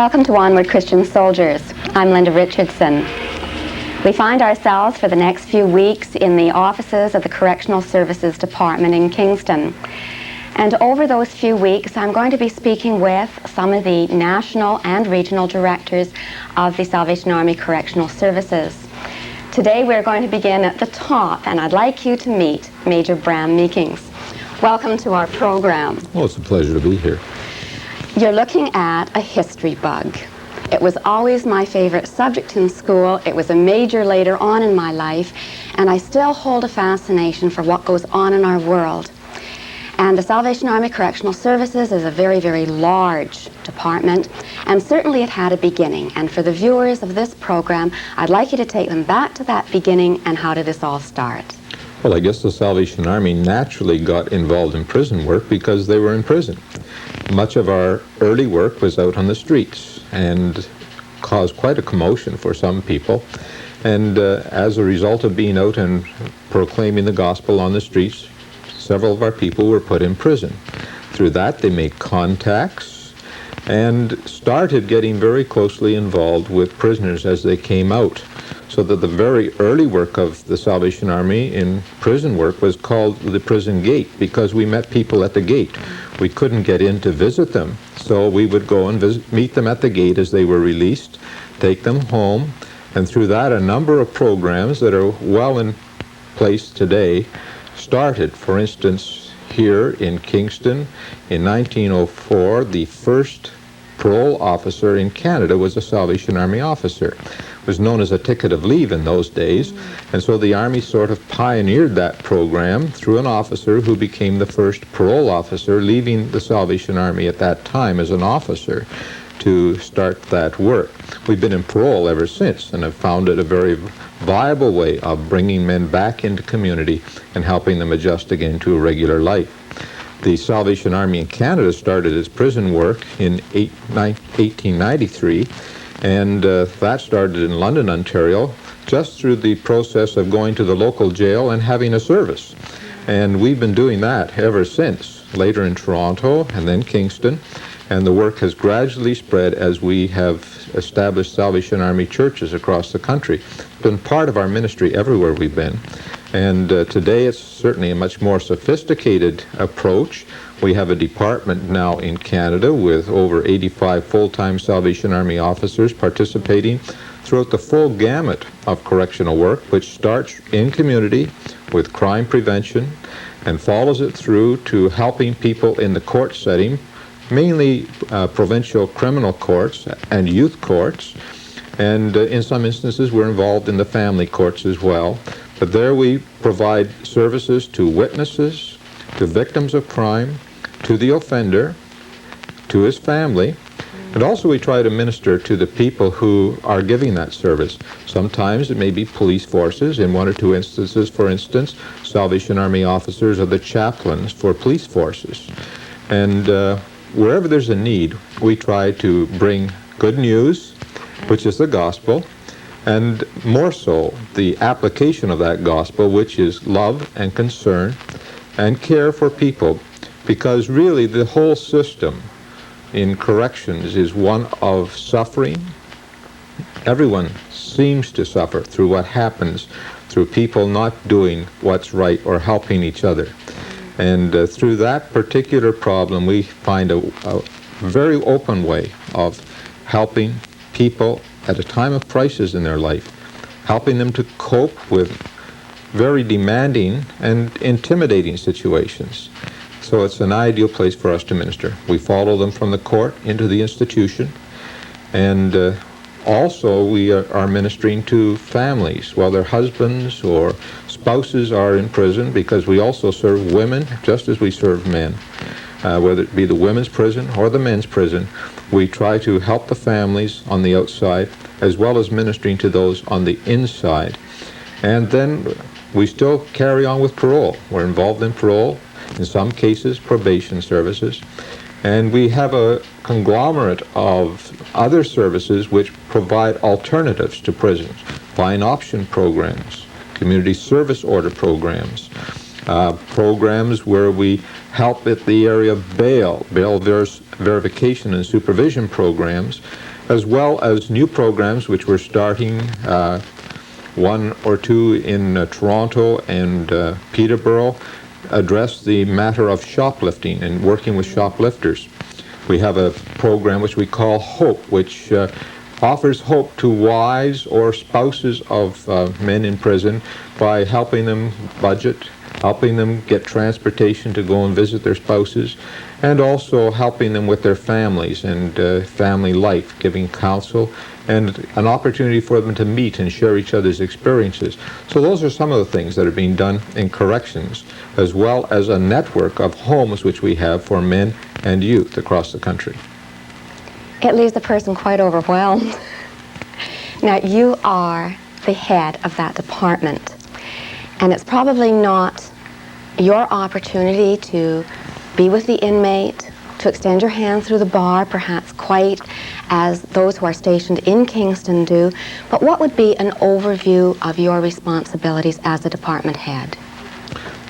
Welcome to Onward Christian Soldiers. I'm Lynda Richardson. We find ourselves for the next few weeks in the offices of the Correctional Services Department in Kingston. And over those few weeks, I'm going to be speaking with some of the national and regional directors of the Salvation Army Correctional Services. Today we're going to begin at the top, and I'd like you to meet Major Bram Meakings. Welcome to our program. Well, it's a pleasure to be here. You're looking at a history bug. It was always my favorite subject in school. It was a major later on in my life, and I still hold a fascination for what goes on in our world. And the Salvation Army Correctional Services is a very, very large department, and certainly it had a beginning. And for the viewers of this program, I'd like you to take them back to that beginning and how did this all start? Well, I guess the Salvation Army naturally got involved in prison work because they were in prison. Much of our early work was out on the streets and caused quite a commotion for some people. And as a result of being out and proclaiming the gospel on the streets, several of our people were put in prison. Through that, they made contacts and started getting very closely involved with prisoners as they came out. So that the very early work of the Salvation Army in prison work was called the prison gate because we met people at the gate. We couldn't get in to visit them, so we would go and meet them at the gate as they were released, take them home, and through that a number of programs that are well in place today started. For instance, here in Kingston in 1904, the first parole officer in Canada was a Salvation Army officer. It was known as a ticket of leave in those days, and so the Army sort of pioneered that program through an officer who became the first parole officer, leaving the Salvation Army at that time as an officer to start that work. We've been in parole ever since, and have found it a very viable way of bringing men back into community and helping them adjust again to a regular life. The Salvation Army in Canada started its prison work in 1893, and that started in London, Ontario, just through the process of going to the local jail and having a service. And we've been doing that ever since, later in Toronto and then Kingston, and the work has gradually spread as we have established Salvation Army churches across the country. It's been part of our ministry everywhere we've been. And today it's certainly a much more sophisticated approach. We have a department now in Canada with over 85 full-time Salvation Army officers participating throughout the full gamut of correctional work, which starts in community with crime prevention and follows it through to helping people in the court setting, mainly provincial criminal courts and youth courts. And in some instances we're involved in the family courts as well. But there we provide services to witnesses, to victims of crime, to the offender, to his family, and also we try to minister to the people who are giving that service. Sometimes it may be police forces. In one or two instances, for instance, Salvation Army officers are the chaplains for police forces. And wherever there's a need, we try to bring good news, which is the gospel, and more so, the application of that gospel, which is love and concern and care for people, because really the whole system in corrections is one of suffering. Everyone seems to suffer through what happens through people not doing what's right or helping each other. And through that particular problem, we find a very open way of helping people at a time of crisis in their life, helping them to cope with very demanding and intimidating situations. So it's an ideal place for us to minister. We follow them from the court into the institution, and also we are ministering to families while their husbands or spouses are in prison, because we also serve women just as we serve men. Whether it be the women's prison or the men's prison, we try to help the families on the outside as well as ministering to those on the inside. And then we still carry on with parole. We're involved in parole, in some cases probation services, and we have a conglomerate of other services which provide alternatives to prisons, fine option programs, community service order programs, programs where we help at the area of bail verification and supervision programs, as well as new programs which we're starting, one or two in Toronto and Peterborough, address the matter of shoplifting and working with shoplifters. We have a program which we call HOPE, which offers hope to wives or spouses of men in prison by helping them budget, helping them get transportation to go and visit their spouses, and also helping them with their families and family life, giving counsel and an opportunity for them to meet and share each other's experiences. So those are some of the things that are being done in corrections, as well as a network of homes which we have for men and youth across the country. It leaves the person quite overwhelmed. Now, you are the head of that department, and it's probably not your opportunity to be with the inmate, to extend your hand through the bar, perhaps quite as those who are stationed in Kingston do, but what would be an overview of your responsibilities as a department head?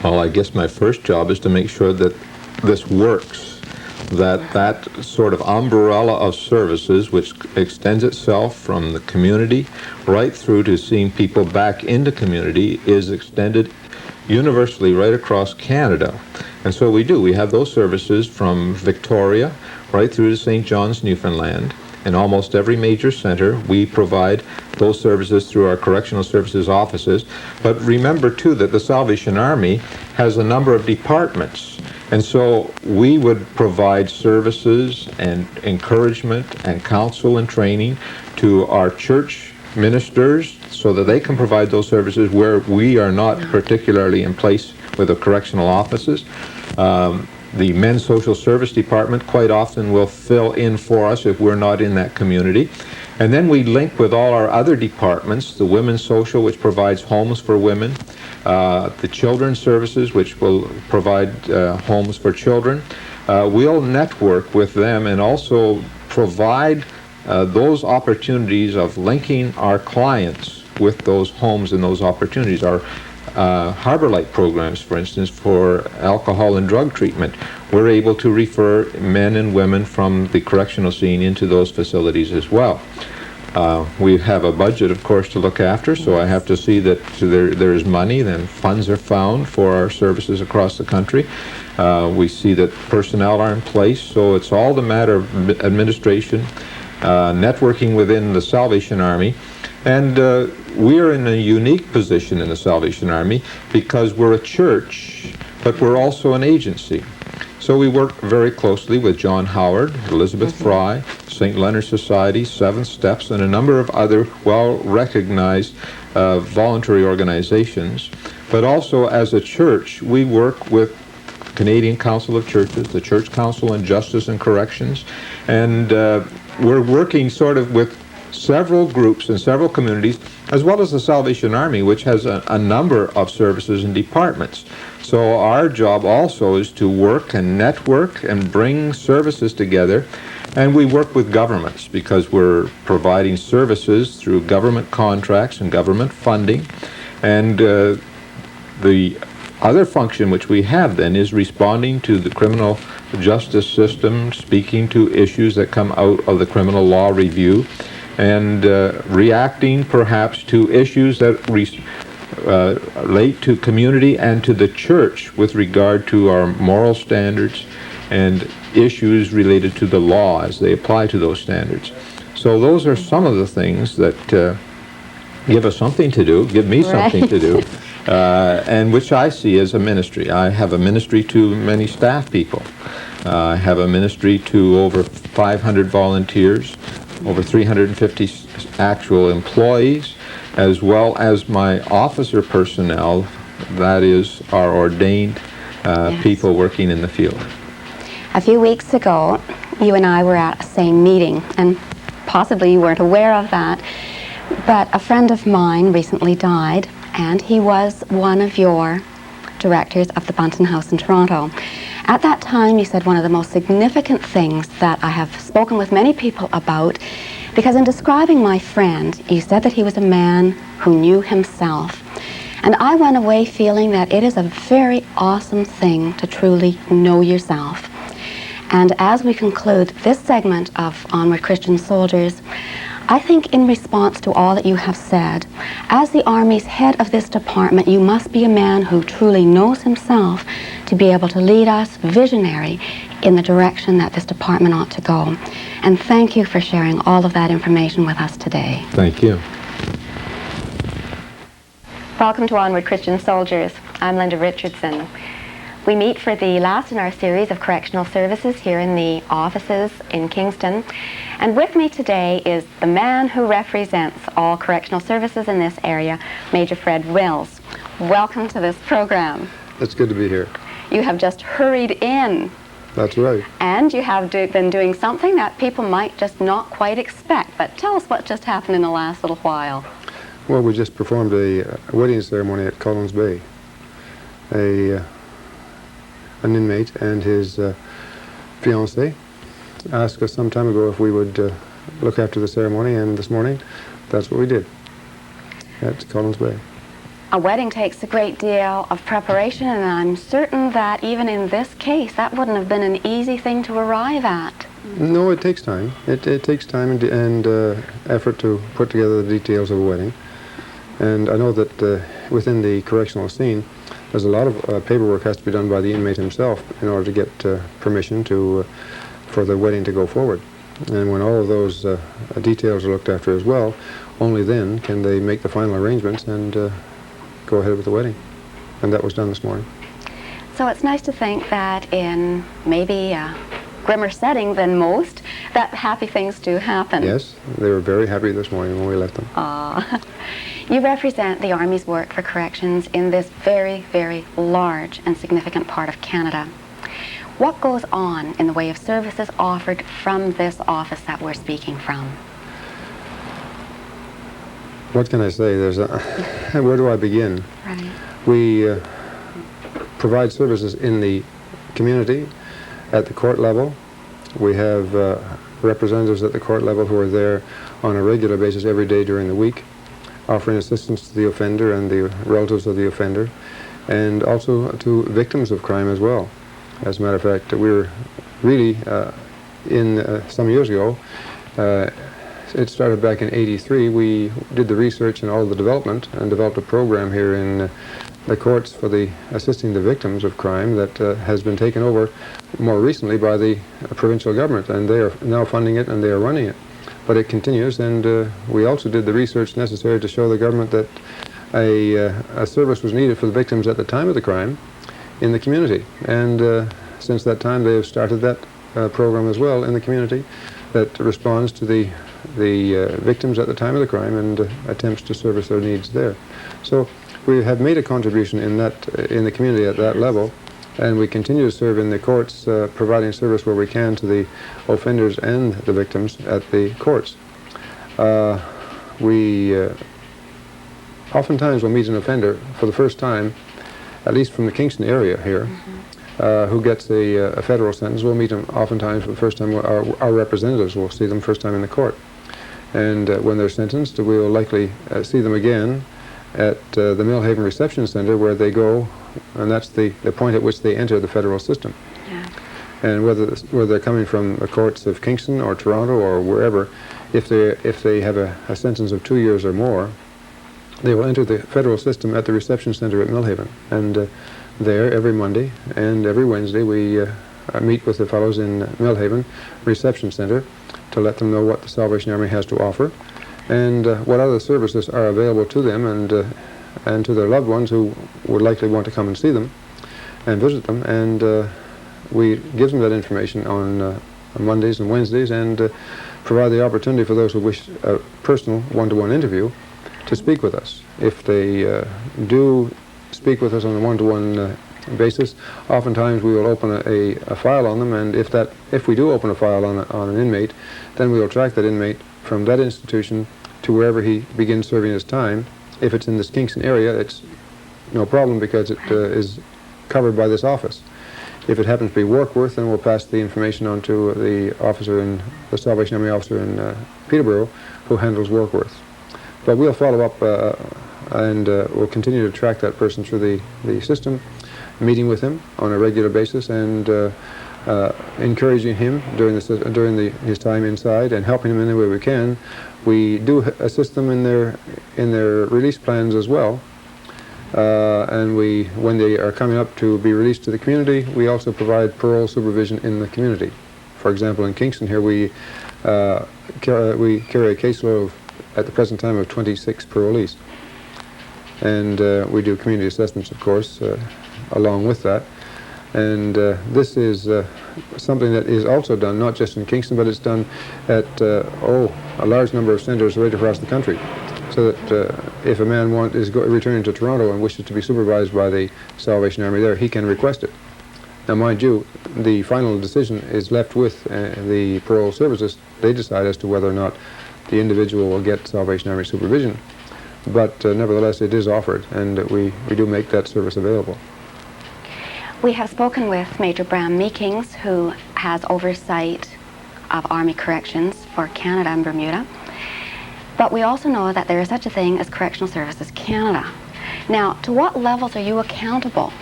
Well, I guess my first job is to make sure that this works, that sort of umbrella of services which extends itself from the community right through to seeing people back into community is extended universally right across Canada. And so we do. We have those services from Victoria right through to St. John's, Newfoundland. In almost every major center, we provide those services through our correctional services offices. But remember, too, that the Salvation Army has a number of departments. And so we would provide services and encouragement and counsel and training to our church ministers so that they can provide those services where we are not particularly in place with the correctional offices. The Men's Social Service Department quite often will fill in for us if we're not in that community. And then we link with all our other departments, the Women's Social, which provides homes for women, the Children's Services, which will provide homes for children. We'll network with them and also provide those opportunities of linking our clients with those homes and those opportunities. Our Harbor Light programs, for instance, for alcohol and drug treatment, we're able to refer men and women from the correctional scene into those facilities as well. We have a budget, of course, to look after, so I have to see that there is money, then funds are found for our services across the country. We see that personnel are in place, so it's all the matter of administration, networking within the Salvation Army. And we're in a unique position in the Salvation Army because we're a church, but we're also an agency. So we work very closely with John Howard, Elizabeth Fry, St. Leonard Society, Seven Steps, and a number of other well-recognized voluntary organizations. But also as a church, we work with Canadian Council of Churches, the Church Council on Justice and Corrections, and we're working sort of with several groups and several communities, as well as the Salvation Army, which has a number of services and departments. So our job also is to work and network and bring services together. And we work with governments because we're providing services through government contracts and government funding. And the other function which we have then is responding to the criminal justice system, speaking to issues that come out of the criminal law review, and reacting perhaps to issues that relate to community and to the church with regard to our moral standards and issues related to the law as they apply to those standards. So those are some of the things that give us something to do, give me something to do, and which I see as a ministry. I have a ministry to many staff people. I have a ministry to over 500 volunteers, over 350 actual employees, as well as my officer personnel, that is our ordained people working in the field. A few weeks ago, you and I were at the same meeting, and possibly you weren't aware of that, but a friend of mine recently died, and he was one of your directors of the Moulton House in Toronto. At that time, you said one of the most significant things that I have spoken with many people about, because in describing my friend, you said that he was a man who knew himself. And I went away feeling that it is a very awesome thing to truly know yourself. And as we conclude this segment of Onward Christian Soldiers, I think in response to all that you have said, as the Army's head of this department, you must be a man who truly knows himself to be able to lead us, visionary, in the direction that this department ought to go. And thank you for sharing all of that information with us today. Thank you. Welcome to Onward Christian Soldiers. I'm Lynda Richardson. We meet for the last in our series of correctional services here in the offices in Kingston. And with me today is the man who represents all correctional services in this area, Major Fred Wills. Welcome to this program. It's good to be here. You have just hurried in. That's right. And you have been doing something that people might just not quite expect. But tell us what just happened in the last little while. Well, we just performed a wedding ceremony at Collins Bay. An inmate and his fiancée asked us some time ago if we would look after the ceremony, and this morning, that's what we did at Collins Bay. A wedding takes a great deal of preparation, and I'm certain that even in this case, that wouldn't have been an easy thing to arrive at. No, it takes time. It takes time and effort to put together the details of a wedding. And I know that within the correctional scene, there's a lot of paperwork has to be done by the inmate himself in order to get permission for the wedding to go forward. And when all of those details are looked after as well, only then can they make the final arrangements and go ahead with the wedding. And that was done this morning. So it's nice to think that in maybe a grimmer setting than most, that happy things do happen. Yes, they were very happy this morning when we left them. You represent the Army's work for corrections in this very, very large and significant part of Canada. What goes on in the way of services offered from this office that we're speaking from? What can I say? Where do I begin? Right. We provide services in the community, at the court level. We have representatives at the court level who are there on a regular basis every day during the week, offering assistance to the offender and the relatives of the offender, and also to victims of crime as well. As a matter of fact, we were really, some years ago, it started back in '83, we did the research and all the development and developed a program here in the courts for assisting the victims of crime that has been taken over more recently by the provincial government, and they are now funding it and they are running it. But it continues, and we also did the research necessary to show the government that a service was needed for the victims at the time of the crime in the community. And since that time, they have started that program as well in the community that responds to the victims at the time of the crime and attempts to service their needs there. So we have made a contribution in the community at that level, and we continue to serve in the courts, providing service where we can to the offenders and the victims at the courts. We oftentimes will meet an offender for the first time, at least from the Kingston area here, who gets a federal sentence. We'll meet them oftentimes for the first time. Our representatives will see them first time in the court. And when they're sentenced, we will likely see them again at the Millhaven Reception Center, where they go, and that's the point at which they enter the federal system. Yeah. And whether they're coming from the courts of Kingston or Toronto or wherever, if they have a sentence of 2 years or more, they will enter the federal system at the reception center at Millhaven. And there, every Monday and every Wednesday, we meet with the fellows in Millhaven Reception Center to let them know what the Salvation Army has to offer and what other services are available to them and to their loved ones who would likely want to come and see them and visit them. And we give them that information on Mondays and Wednesdays, and provide the opportunity for those who wish a personal one-to-one interview to speak with us. If they do speak with us on a one-to-one basis, oftentimes we will open a file on them, and if we do open a file on an inmate, then we will track that inmate from that institution to wherever he begins serving his time. If it's in this Kingston area, it's no problem because it is covered by this office. If it happens to be Warkworth, then we'll pass the information on to the Salvation Army officer in Peterborough, who handles Warkworth. But we'll follow up and we'll continue to track that person through the system, meeting with him on a regular basis and encouraging him during his time inside and helping him in any way we can. We do assist them in their release plans as well. And when they are coming up to be released to the community, we also provide parole supervision in the community. For example, in Kingston here, we carry a caseload at the present time of 26 parolees. And we do community assessments, of course, along with that. And this is something that is also done, not just in Kingston, but it's done at, a large number of centers right across the country. So that if a man is returning to Toronto and wishes to be supervised by the Salvation Army there, he can request it. Now, mind you, the final decision is left with the parole services. They decide as to whether or not the individual will get Salvation Army supervision. But nevertheless, it is offered, and we do make that service available. We have spoken with Major Bram Meakings, who has oversight of Army Corrections for Canada and Bermuda. But we also know that there is such a thing as Correctional Services Canada. Now, to what levels are you accountable?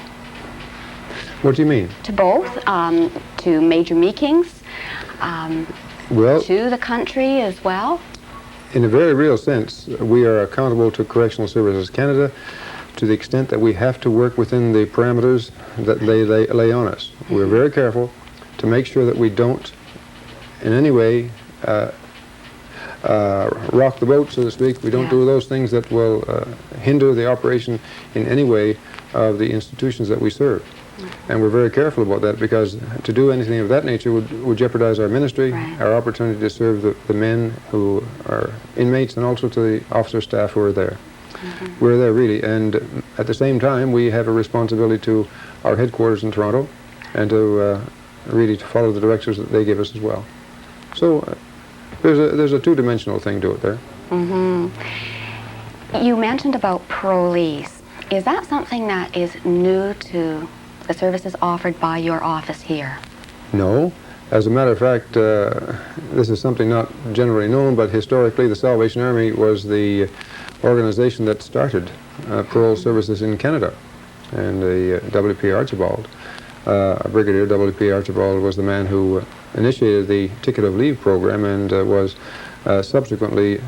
What do you mean? To both, to Major Meakings, well, to the country as well? In a very real sense, we are accountable to Correctional Services Canada to the extent that we have to work within the parameters that they lay on us. We're very careful to make sure that we don't in any way rock the boat, so to speak. We don't do those things that will hinder the operation in any way of the institutions that we serve. And we're very careful about that, because to do anything of that nature would jeopardize our ministry, our opportunity to serve the men who are inmates, and also to the officer staff who are there. We're there really, and at the same time we have a responsibility to our headquarters in Toronto, and to really to follow the directions that they give us as well. So there's a two-dimensional thing to it there. You mentioned about parolees. Is that something that is new to the services offered by your office here? No. As a matter of fact, this is something not generally known, but historically the Salvation Army was the organization that started parole services in Canada. And the W.P. Archibald, Brigadier W.P. Archibald, was the man who initiated the Ticket of Leave program, and was subsequently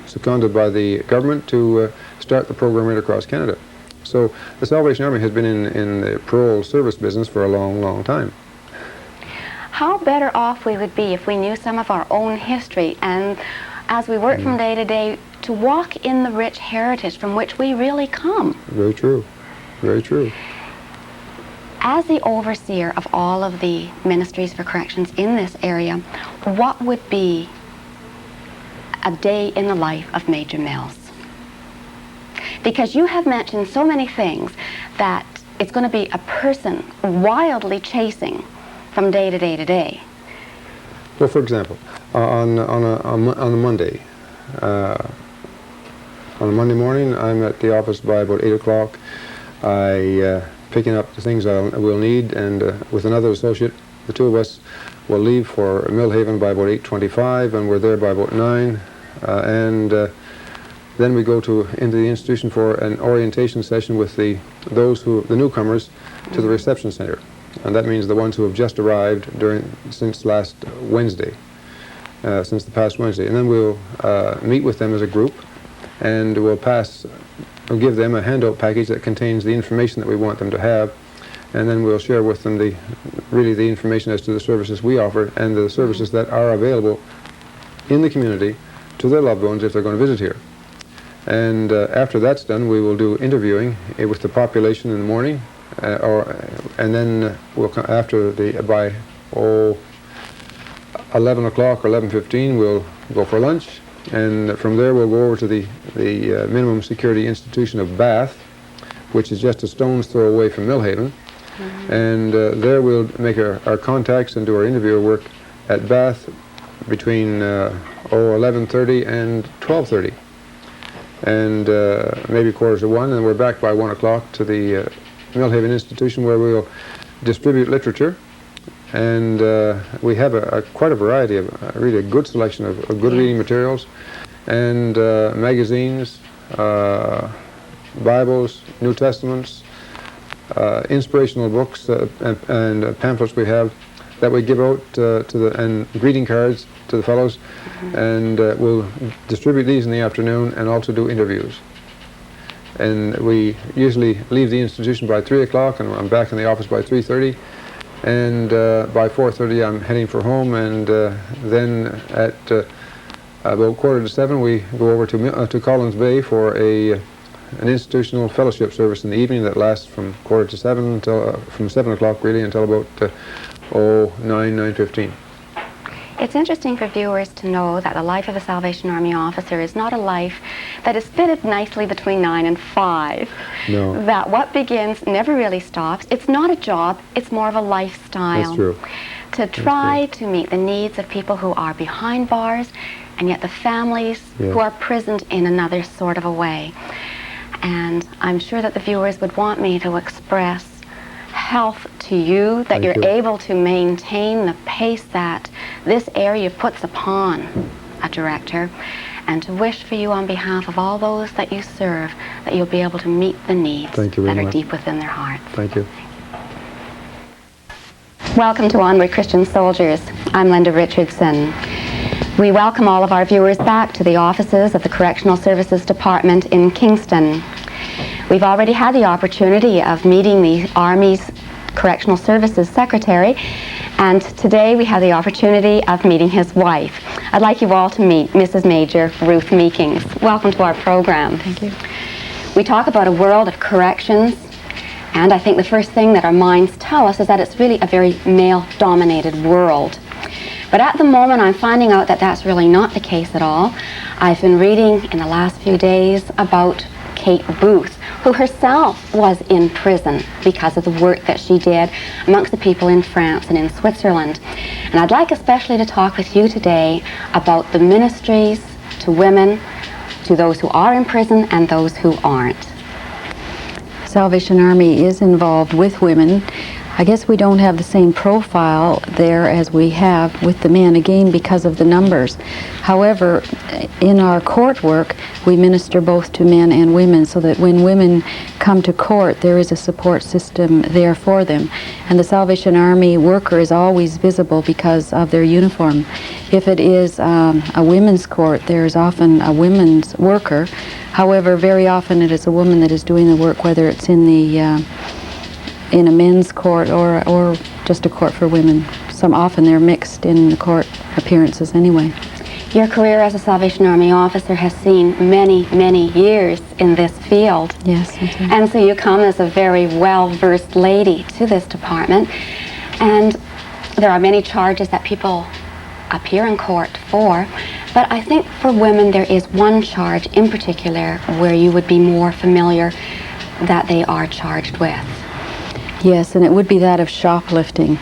seconded by the government to start the program right across Canada. So the Salvation Army has been in the parole service business for a long, long time. How better off we would be if we knew some of our own history, and as we work from day to day, to walk in the rich heritage from which we really come. Very true. Very true. As the overseer of all of the ministries for corrections in this area, what would be a day in the life of Major Mills? Because you have mentioned so many things that it's going to be a person wildly chasing from day to day to day. Well, for example, on a Monday, on a Monday morning, I'm at the office by about 8 o'clock. Picking up the things we'll need, and with another associate, the two of us will leave for Millhaven by about 8:25, and we're there by about 9. Then we go into the institution for an orientation session with the newcomers to the reception center, and that means the ones who have just arrived since last Wednesday, since the past Wednesday. And then we'll meet with them as a group, and we'll give them a handout package that contains the information that we want them to have, and then we'll share with them the information as to the services we offer and the services that are available in the community to their loved ones if they're going to visit here. And after that's done, we will do interviewing with the population in the morning, and then we'll come by 11 o'clock or 11:15, we'll go for lunch, and from there we'll go over to the minimum security institution of Bath, which is just a stone's throw away from Millhaven. And there we'll make our contacts and do our interview work at Bath between 11:30 and 12:30. And maybe 1:45, and we're back by 1 o'clock to the Millhaven Institution, where we'll distribute literature. And we have quite a variety of, really a good selection of good reading materials, and magazines, Bibles, New Testaments, inspirational books and pamphlets we have that we give out and greeting cards to the fellows, and we'll distribute these in the afternoon and also do interviews. And we usually leave the institution by 3 o'clock, and I'm back in the office by 3:30, and by 4:30 I'm heading for home, and then at about 6:45 we go over to Collins Bay for an institutional fellowship service in the evening that lasts from 6:45 until from 7 o'clock really until about 9:15. It's interesting for viewers to know that the life of a Salvation Army officer is not a life that is fitted nicely between 9 and 5. No. That what begins never really stops. It's not a job, it's more of a lifestyle. That's true. To try to meet the needs of people who are behind bars, and yet the families who are prisoned in another sort of a way. And I'm sure that the viewers would want me to express health to you, that Thank you're you. able to maintain the pace that this area puts upon a director, and to wish for you on behalf of all those that you serve that you'll be able to meet the needs Thank you very that are much. deep within their hearts. Thank you. Welcome to Onward Christian Soldiers. I'm Lynda Richardson. We welcome all of our viewers back to the offices of the Correctional Services Department in Kingston. We've already had the opportunity of meeting the Army's Correctional Services Secretary, and today we have the opportunity of meeting his wife. I'd like you all to meet Mrs. Major Ruth Meakings. Welcome to our program. Thank you. We talk about a world of corrections, and I think the first thing that our minds tell us is that it's really a very male-dominated world. But at the moment, I'm finding out that that's really not the case at all. I've been reading in the last few days about Kate Booth, who herself was in prison because of the work that she did amongst the people in France and in Switzerland. And I'd like especially to talk with you today about the ministries to women, to those who are in prison and those who aren't. Salvation Army is involved with women. I guess we don't have the same profile there as we have with the men, again because of the numbers. However, in our court work, we minister both to men and women, so that when women come to court, there is a support system there for them. And the Salvation Army worker is always visible because of their uniform. If it is a women's court, there's often a women's worker. However, very often it is a woman that is doing the work, whether it's in a men's court or just a court for women. Often they're mixed in the court appearances anyway. Your career as a Salvation Army officer has seen many, many years in this field. Yes. Okay. And so you come as a very well-versed lady to this department, and there are many charges that people appear in court for, but I think for women there is one charge in particular where you would be more familiar that they are charged with. Yes, and it would be that of shoplifting.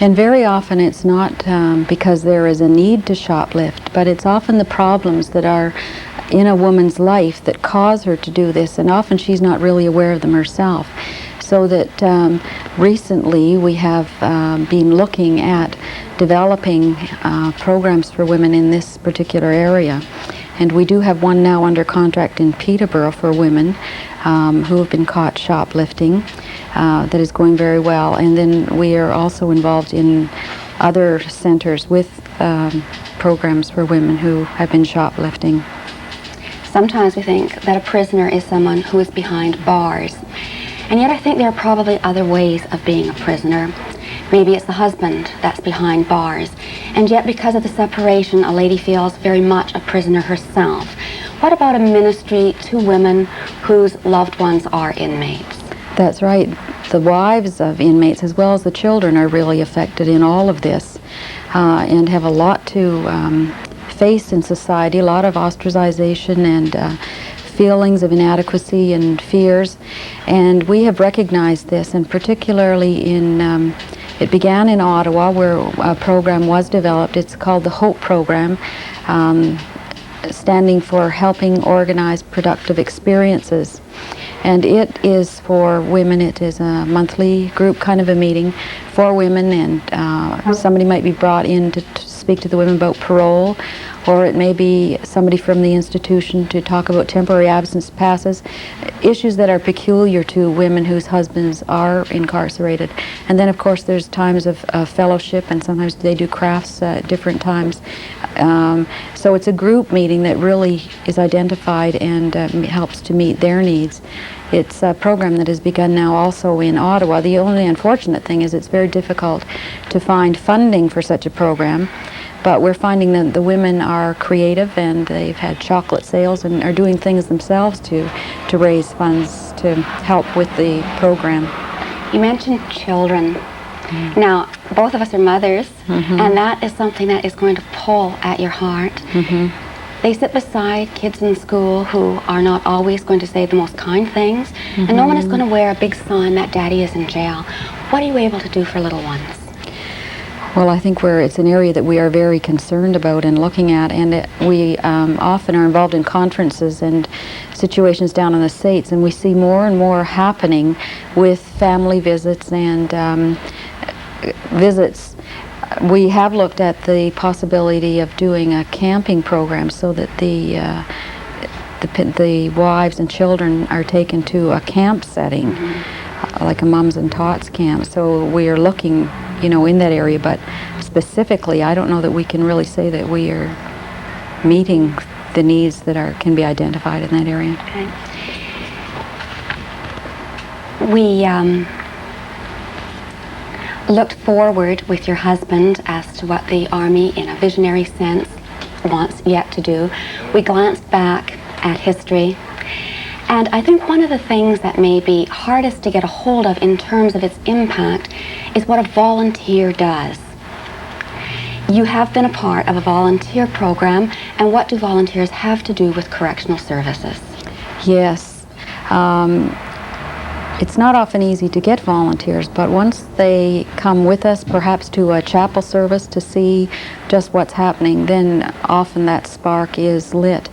And very often it's not because there is a need to shoplift, but it's often the problems that are in a woman's life that cause her to do this, and often she's not really aware of them herself. So that recently we have been looking at developing programs for women in this particular area. And we do have one now under contract in Peterborough for women who have been caught shoplifting. That is going very well. And then we are also involved in other centers with programs for women who have been shoplifting. Sometimes we think that a prisoner is someone who is behind bars. And yet I think there are probably other ways of being a prisoner. Maybe it's the husband that's behind bars. And yet because of the separation, a lady feels very much a prisoner herself. What about a ministry to women whose loved ones are inmates? That's right. The wives of inmates as well as the children are really affected in all of this and have a lot to face in society, a lot of ostracization and feelings of inadequacy and fears. And we have recognized this, and particularly it began in Ottawa where a program was developed. It's called the HOPE program, standing for Helping Organize Productive Experiences. And it is for women. It is a monthly group kind of a meeting for women, and somebody might be brought in to speak to the women about parole or it may be somebody from the institution to talk about temporary absence passes, issues that are peculiar to women whose husbands are incarcerated. And then, of course, there's times of fellowship, and sometimes they do crafts at different times. So it's a group meeting that really is identified and helps to meet their needs. It's a program that has begun now also in Ottawa. The only unfortunate thing is it's very difficult to find funding for such a program, but we're finding that the women are creative, and they've had chocolate sales and are doing things themselves to raise funds to help with the program. You mentioned children. Now, both of us are mothers, and that is something that is going to pull at your heart. They sit beside kids in school who are not always going to say the most kind things, and no one is going to wear a big sign that Daddy is in jail. What are you able to do for little ones? Well, I think it's an area that we are very concerned about and looking at, and we often are involved in conferences and situations down in the States, and we see more and more happening with family visits and visits. We have looked at the possibility of doing a camping program so that the wives and children are taken to a camp setting, like a mums and tots camp. So we are looking, in that area, but specifically, I don't know that we can really say that we are meeting the needs that can be identified in that area. Okay. We looked forward with your husband as to what the Army, in a visionary sense, wants yet to do. We glanced back at history, and I think one of the things that may be hardest to get a hold of in terms of its impact is what a volunteer does. You have been a part of a volunteer program, and what do volunteers have to do with correctional services? Yes. It's not often easy to get volunteers, but once they come with us, perhaps to a chapel service to see just what's happening, then often that spark is lit.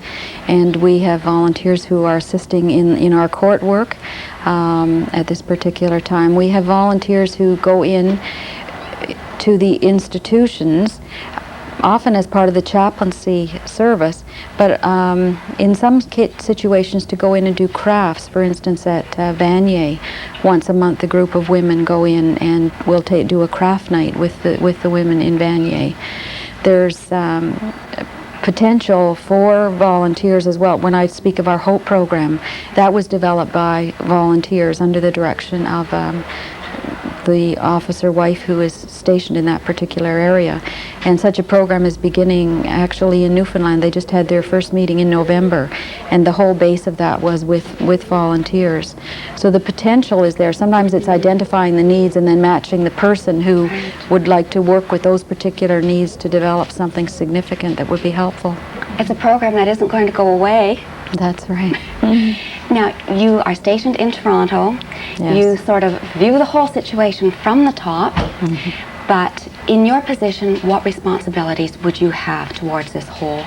And we have volunteers who are assisting in our court work at this particular time. We have volunteers who go in to the institutions, often as part of the chaplaincy service, but in some situations to go in and do crafts. For instance, at Vanier, once a month a group of women go in and we'll do a craft night with the women in Vanier. There's potential for volunteers as well. When I speak of our HOPE program, that was developed by volunteers under the direction of the officer wife who is stationed in that particular area. And such a program is beginning actually in Newfoundland. They just had their first meeting in November, and the whole base of that was with volunteers. So the potential is there. Sometimes it's identifying the needs and then matching the person who would like to work with those particular needs to develop something significant that would be helpful. It's a program that isn't going to go away. That's right. Now, you are stationed in Toronto. Yes. You sort of view the whole situation from the top, but in your position, what responsibilities would you have towards this whole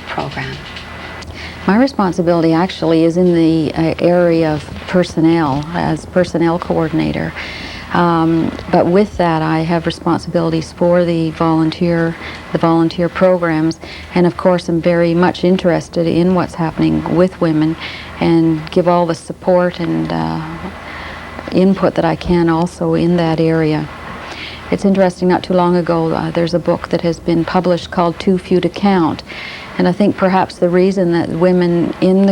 program? My responsibility actually is in the area of personnel, as personnel coordinator. But with that, I have responsibilities for the volunteer programs, and of course I'm very much interested in what's happening with women and give all the support and input that I can also in that area. It's interesting, not too long ago there's a book that has been published called Too Few to Count, and I think perhaps the reason that women in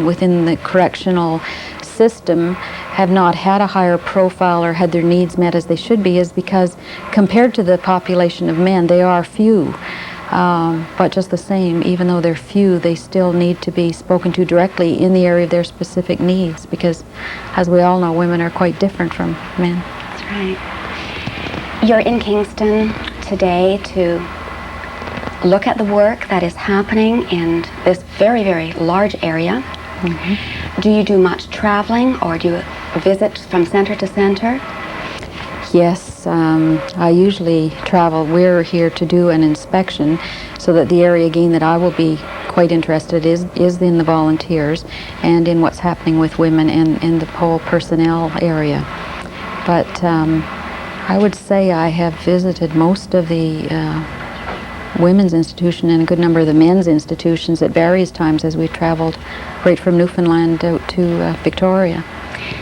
within the correctional system have not had a higher profile or had their needs met as they should be is because compared to the population of men, they are few. But just the same, even though they're few, they still need to be spoken to directly in the area of their specific needs, because as we all know, women are quite different from men. That's right. You're in Kingston today to look at the work that is happening in this very, very large area. Do you do much traveling, or do you visit from center to center? Yes, I usually travel. We're here to do an inspection, so that the area again that I will be quite interested is in the volunteers and in what's happening with women and in the whole personnel area. But I would say I have visited most of the women's institution and a good number of the men's institutions at various times as we traveled right from Newfoundland out to Victoria.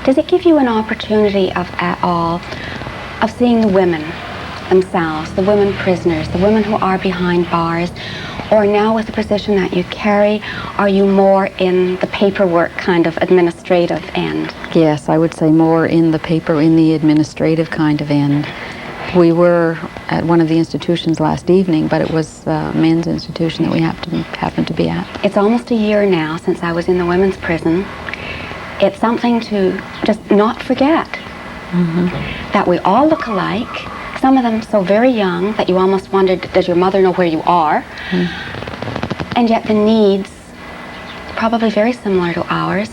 Does it give you an opportunity at all of seeing the women themselves, the women prisoners, the women who are behind bars, or now with the position that you carry, are you more in the paperwork kind of administrative end? Yes, I would say more in the administrative kind of end. We were at one of the institutions last evening, but it was the men's institution that we happened to be at. It's almost a year now since I was in the women's prison. It's something to just not forget, that we all look alike. Some of them so very young that you almost wondered, does your mother know where you are? And yet the needs, probably very similar to ours.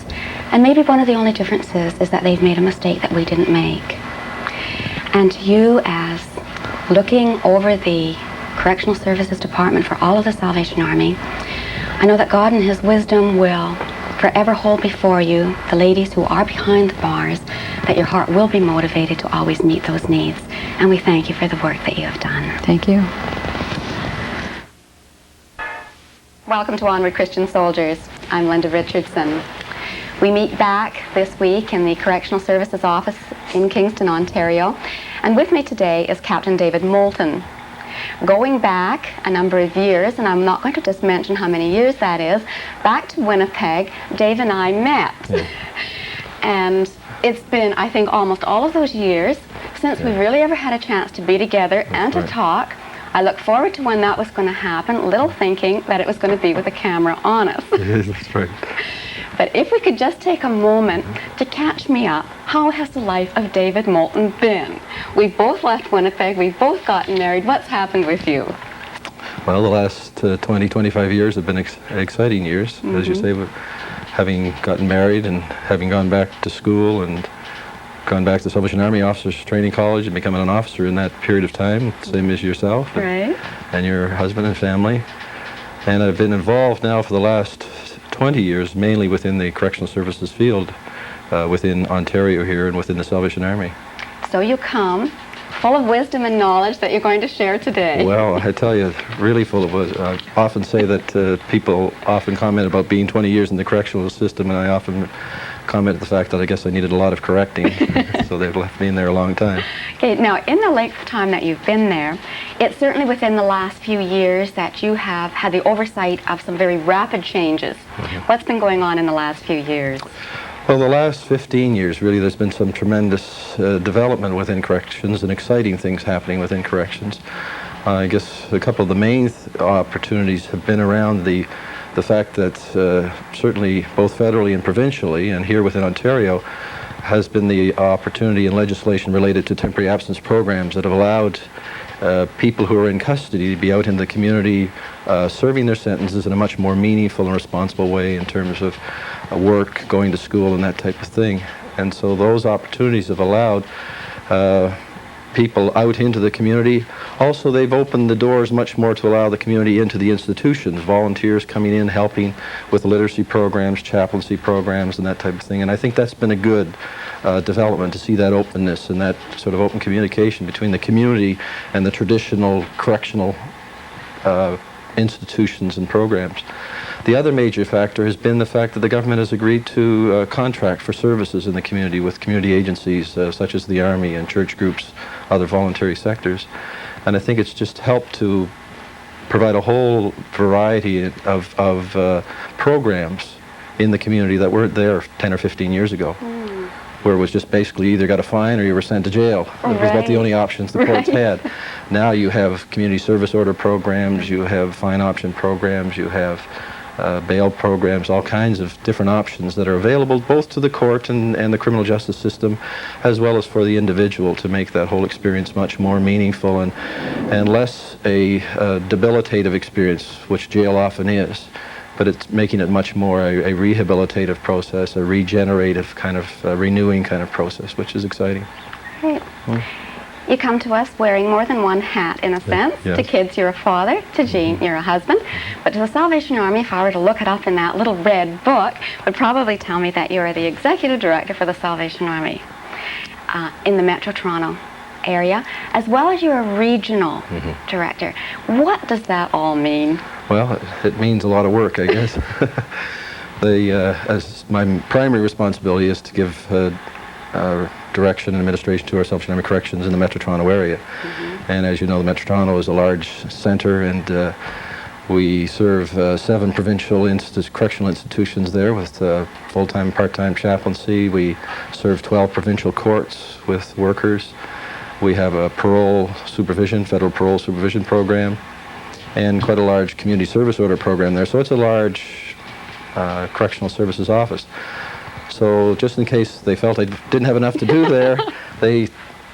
And maybe one of the only differences is that they've made a mistake that we didn't make. And you, as looking over the Correctional Services Department for all of the Salvation Army, I know that God in His wisdom will forever hold before you the ladies who are behind the bars, that your heart will be motivated to always meet those needs. And we thank you for the work that you have done. Thank you. Welcome to Onward Christian Soldiers. I'm Lynda Richardson. We meet back this week in the Correctional Services Office in Kingston, Ontario. And with me today is Captain David Moulton. Going back a number of years, and I'm not going to just mention how many years that is, back to Winnipeg, Dave and I met. Yeah. And it's been, I think, almost all of those years since we really ever had a chance to be together and to talk. I look forward to when that was going to happen, little thinking that it was going to be with a camera on us. That's right. But if we could just take a moment to catch me up, how has the life of David Moulton been? We both left Winnipeg, we both gotten married. What's happened with you? Well, the last 20, 25 years have been exciting years, as you say, having gotten married and having gone back to school and gone back to Salvation Army Officers Training College and becoming an officer in that period of time, same as yourself and your husband and family. And I've been involved now for the last 20 years, mainly within the correctional services field, within Ontario here and within the Salvation Army. So you come full of wisdom and knowledge that you're going to share today. Well, I tell you, really full of wisdom. I often say that people often comment about being 20 years in the correctional system, and I often comment the fact that I guess I needed a lot of correcting, so they've left me in there a long time. Okay, now in the length of time that you've been there, it's certainly within the last few years that you have had the oversight of some very rapid changes. What's been going on in the last few years? Well, the last 15 years, really, there's been some tremendous development within corrections and exciting things happening within corrections. I guess a couple of the main opportunities have been around the fact that certainly both federally and provincially, and here within Ontario, has been the opportunity and legislation related to temporary absence programs that have allowed people who are in custody to be out in the community serving their sentences in a much more meaningful and responsible way in terms of work, going to school, and that type of thing. And so those opportunities have allowed people out into the community. Also, they've opened the doors much more to allow the community into the institutions, volunteers coming in, helping with literacy programs, chaplaincy programs, and that type of thing. And I think that's been a good development, to see that openness and that sort of open communication between the community and the traditional correctional institutions and programs. The other major factor has been the fact that the government has agreed to contract for services in the community with community agencies such as the Army and church groups, other voluntary sectors. And I think it's just helped to provide a whole variety of programs in the community that weren't there 10 or 15 years ago, where it was just basically either got a fine or you were sent to jail. It was about the only options the courts had. Now you have community service order programs, you have fine option programs, you have bail programs, all kinds of different options that are available both to the court and the criminal justice system, as well as for the individual, to make that whole experience much more meaningful and less a debilitative experience, which jail often is. But it's making it much more a rehabilitative process, a regenerative kind of renewing kind of process, which is exciting. Great. You come to us wearing more than one hat, in a sense. Yes. To kids, you're a father. To Jean, you're a husband. But to the Salvation Army, if I were to look it up in that little red book, would probably tell me that you are the executive director for the Salvation Army in the Metro Toronto area, as well as you're a regional director. What does that all mean? Well, it means a lot of work, I guess. As my primary responsibility is to give direction and administration to our Salvation Army Corrections in the Metro Toronto area. And as you know, the Metro Toronto is a large center, and we serve 7 provincial correctional institutions there with full-time and part-time chaplaincy. We serve 12 provincial courts with workers. We have a federal parole supervision program, and quite a large community service order program there. So it's a large correctional services office. So just in case they felt I didn't have enough to do there, they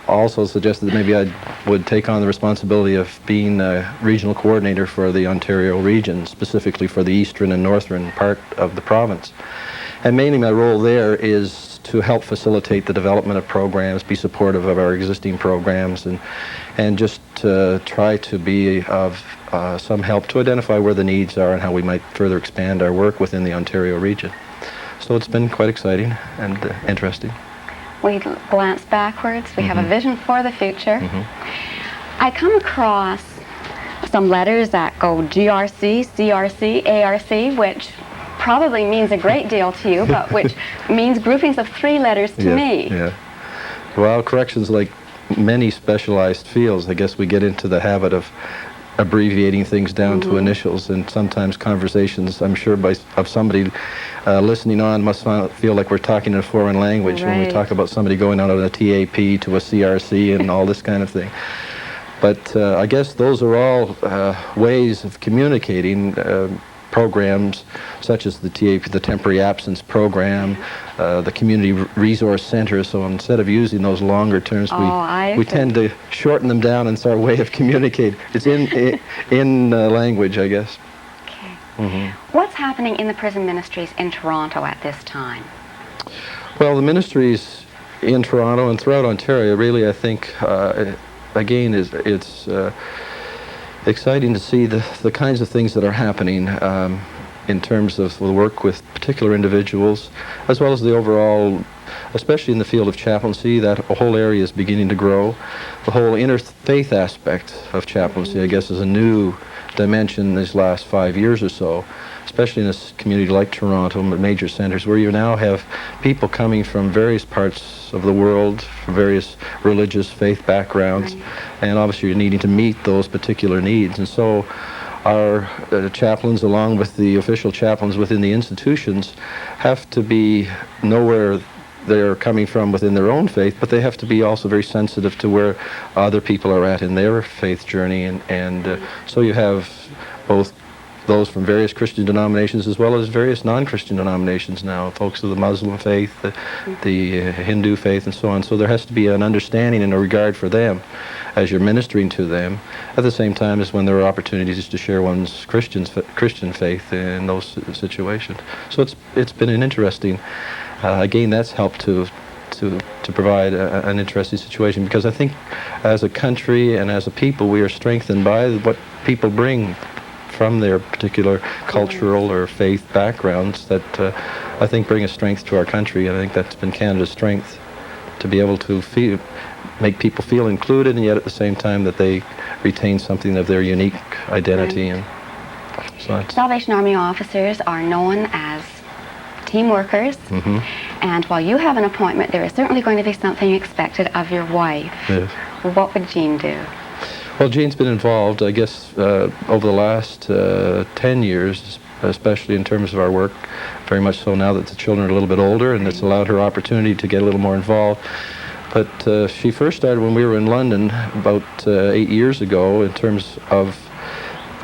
also suggested that maybe I would take on the responsibility of being a regional coordinator for the Ontario region, specifically for the eastern and northern part of the province. And mainly my role there is to help facilitate the development of programs, be supportive of our existing programs, and just try to be of some help to identify where the needs are and how we might further expand our work within the Ontario region. So it's been quite exciting and interesting. We glance backwards. We have a vision for the future. I come across some letters that go GRC, CRC, ARC, which probably means a great deal to you, but which means groupings of 3 letters to me. Yeah. Well, corrections, like many specialized fields, I guess we get into the habit of abbreviating things down to initials, and sometimes conversations, I'm sure, of somebody listening on must feel like we're talking in a foreign language when we talk about somebody going out on a TAP to a CRC and all this kind of thing. But I guess those are all ways of communicating programs such as the TAP, the Temporary Absence Program, the Community Resource Center. So instead of using those longer terms, we tend to shorten them down, and it's our way of communicating. It's in language, I guess. Okay. What's happening in the prison ministries in Toronto at this time? Well, the ministries in Toronto and throughout Ontario, really, I think, again, it's exciting to see the kinds of things that are happening in terms of the work with particular individuals, as well as the overall, especially in the field of chaplaincy, that whole area is beginning to grow. The whole interfaith aspect of chaplaincy, I guess, is a new dimension these last 5 years or so, especially in a community like Toronto, major centers, where you now have people coming from various parts of the world, from various religious faith backgrounds, and obviously you're needing to meet those particular needs. And so our chaplains, along with the official chaplains within the institutions, have to know where they're coming from within their own faith, but they have to be also very sensitive to where other people are at in their faith journey. And so you have both those from various Christian denominations as well as various non-Christian denominations now, folks of the Muslim faith, the Hindu faith, and so on. So there has to be an understanding and a regard for them as you're ministering to them, at the same time as when there are opportunities to share one's Christian faith in those situations. So it's been an interesting, again, that's helped to provide an interesting situation, because I think as a country and as a people, we are strengthened by what people bring from their particular cultural or faith backgrounds that I think bring a strength to our country. And I think that's been Canada's strength, to be able to make people feel included, and yet at the same time that they retain something of their unique identity. And so Salvation Army officers are known as team workers, and while you have an appointment, there is certainly going to be something expected of your wife. Yes. What would Jean do? Well, Jean's been involved, I guess, over the last 10 years, especially in terms of our work, very much so now that the children are a little bit older, and it's allowed her opportunity to get a little more involved. But she first started when we were in London about 8 years ago in terms of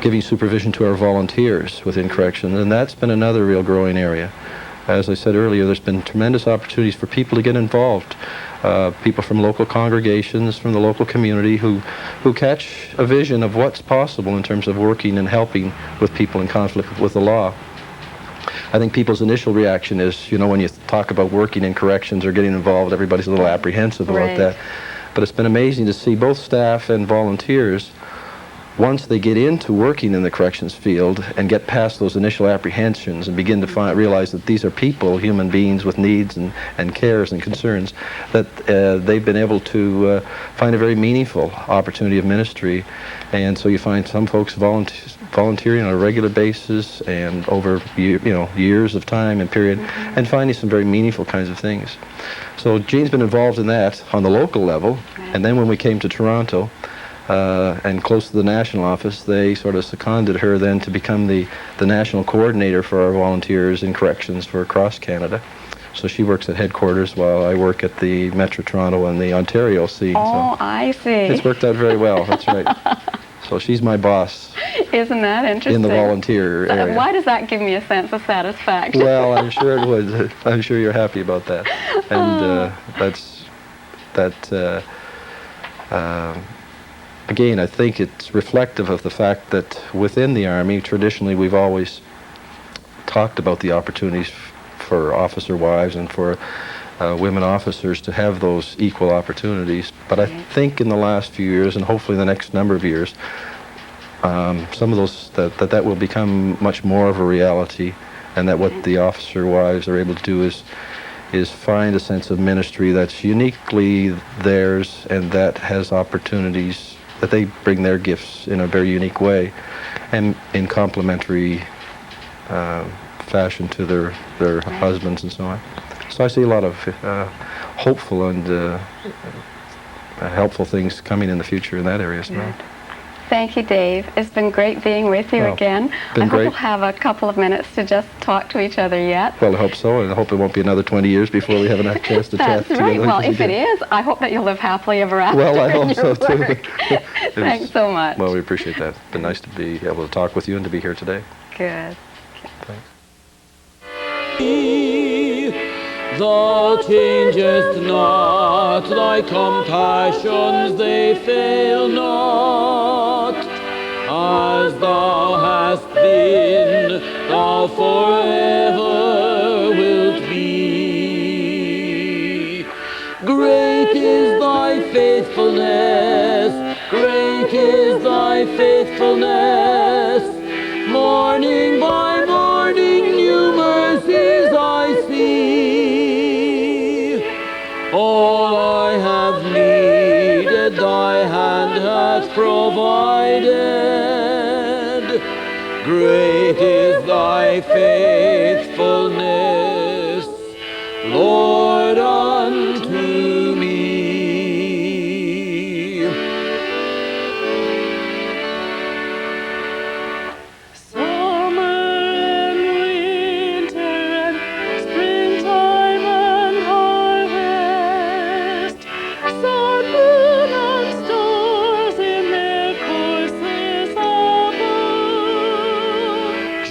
giving supervision to our volunteers within corrections, and that's been another real growing area. As I said earlier, there's been tremendous opportunities for people to get involved. People from local congregations, from the local community who catch a vision of what's possible in terms of working and helping with people in conflict with the law. I think people's initial reaction is, when you talk about working in corrections or getting involved, everybody's a little apprehensive about that. But it's been amazing to see both staff and volunteers once they get into working in the corrections field and get past those initial apprehensions and begin to realize that these are people, human beings with needs and cares and concerns, that they've been able to find a very meaningful opportunity of ministry. And so you find some folks volunteering on a regular basis and over years of time and period, and finding some very meaningful kinds of things. So Jean's been involved in that on the local level, and then when we came to Toronto, and close to the national office, they sort of seconded her then to become the national coordinator for our volunteers in corrections for across Canada. So she works at headquarters while I work at the Metro Toronto and the Ontario scene. Oh, so I see. it's worked out very well, that's right. So she's my boss. Isn't that interesting? In the volunteer area. Why does that give me a sense of satisfaction? Well, I'm sure it would. I'm sure you're happy about that. And again, I think it's reflective of the fact that within the Army, traditionally, we've always talked about the opportunities for officer wives and for women officers to have those equal opportunities. But I think in the last few years, and hopefully the next number of years, some of those, that will become much more of a reality, and that what the officer wives are able to do is find a sense of ministry that's uniquely theirs and that has opportunities that they bring their gifts in a very unique way and in complementary fashion to their husbands and so on. So I see a lot of hopeful and helpful things coming in the future in that area as well. Thank you, Dave. It's been great being with you again. I hope we'll have a couple of minutes to just talk to each other yet. Well, I hope so, and I hope it won't be another 20 years before we have a chance to chat together. That's right. Well, if it is, I hope that you'll live happily ever after. Well, I hope so, too. Thanks so much. Well, we appreciate that. It's been nice to be able to talk with you and to be here today. Good. Thanks. Thou changest not, thy compassions they fail not. As thou hast been, thou forever wilt be. Great is thy faithfulness, great is thy faithfulness. Morning by morning new mercies I see. All I have needed thy hand hath provided. Great is thy faithfulness, Lord, unto me.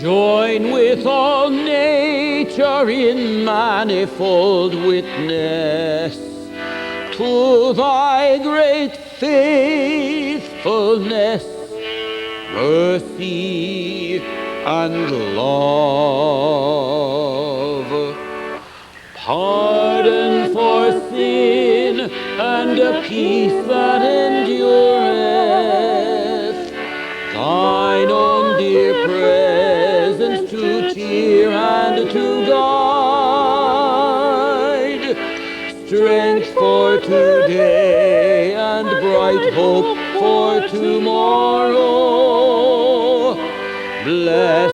Join with all nature in manifold witness to thy great faithfulness, mercy, and love. Pardon for sin and a peace that endureth, thine own dear presence to cheer and to guide, strength for today and bright hope for tomorrow. Bless